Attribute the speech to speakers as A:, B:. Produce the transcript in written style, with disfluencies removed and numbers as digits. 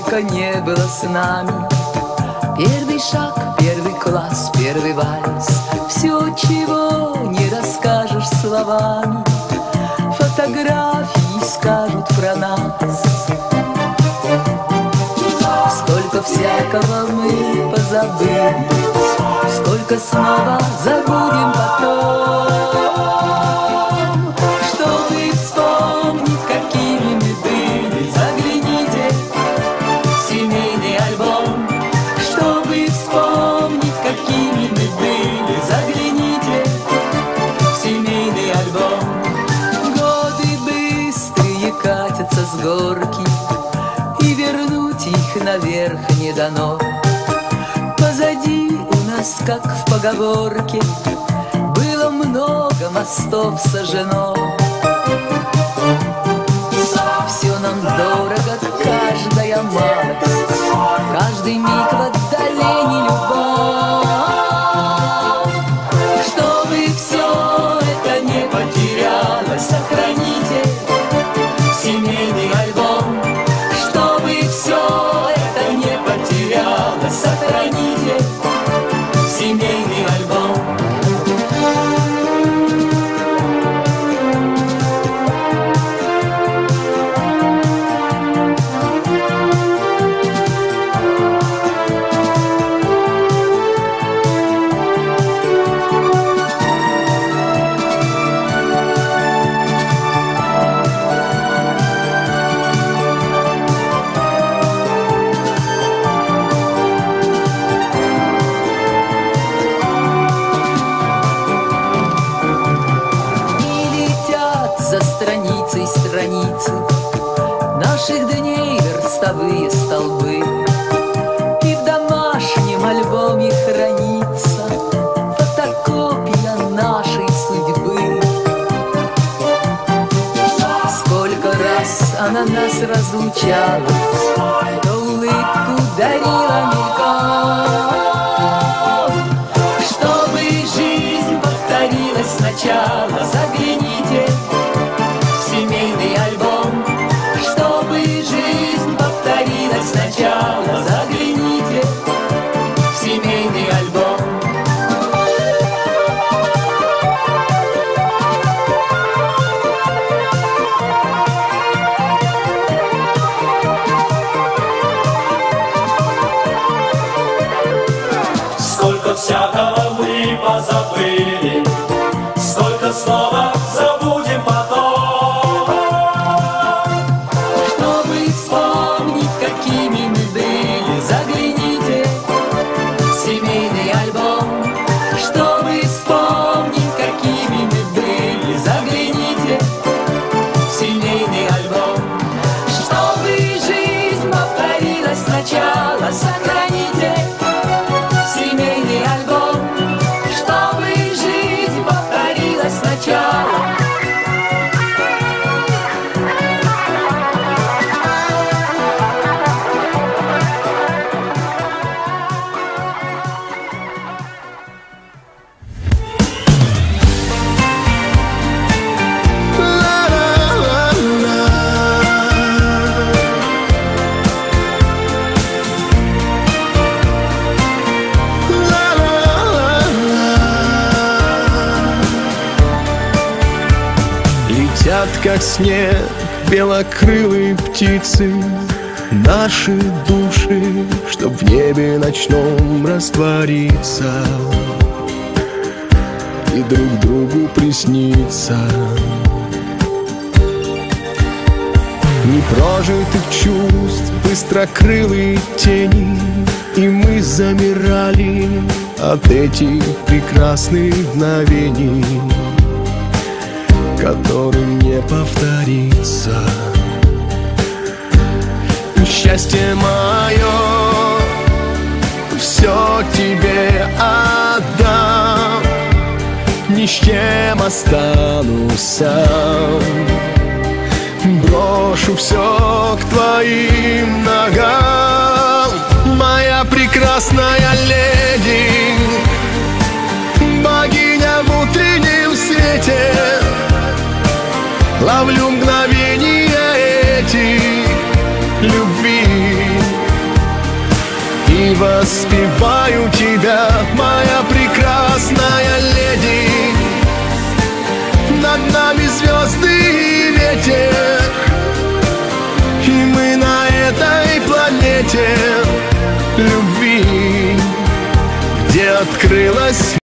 A: сколько не было с нами. Первый шаг, первый класс, первый вальс, все, чего не расскажешь словами, фотографии скажут про нас. Сколько всякого мы позабыли, сколько снова забудем потом. Чтобы вспомнить, какими мы были, загляните в семейный альбом. Чтобы вспомнить, какими мы были, загляните в семейный альбом. Годы быстрые катятся с горки, и вернуть их наверх не дано. Позади у нас, как в поговорке, было много мостов сожжено. Все нам дорого, каждая малость, каждый миг в отдалении любовь. Чтобы все это не потерялось, сохраните семейный альбом. Чтобы все это не потерялось, сохраните семейный альбом. Страницы наших дней, верстовые столбы, и в домашнем альбоме хранится фотокопия нашей судьбы. Сколько раз она нас разлучала, то улыбку дарила мельком. Чтобы жизнь повторилась сначала, загляните семейный альбом. Чтобы жизнь повторилась сначала, загляните в семейный альбом.
B: Сколько всякого мы позабыли, сколько снова забудем потом. Семейный альбом. Чтобы вспомнить, какими мы были, загляните в семейный альбом. Чтобы жизнь повторилась сначала, сохраните семейный альбом. Чтобы жизнь повторилась сначала.
C: Летят, как снег, белокрылые птицы, наши души, чтоб в небе ночном раствориться и друг другу присниться. Непрожитых чувств, быстрокрылые тени, и мы замирали от этих прекрасных мгновений, которым не повторится. Счастье мое, все тебе отдам, ни с чем останусь сам. Брошу все к твоим ногам, моя прекрасная леди, богиня в утреннем свете. Ловлю мгновения эти любви, и воспеваю тебя, моя прекрасная леди. Над нами звезды и ветер, и мы на этой планете любви, где открылась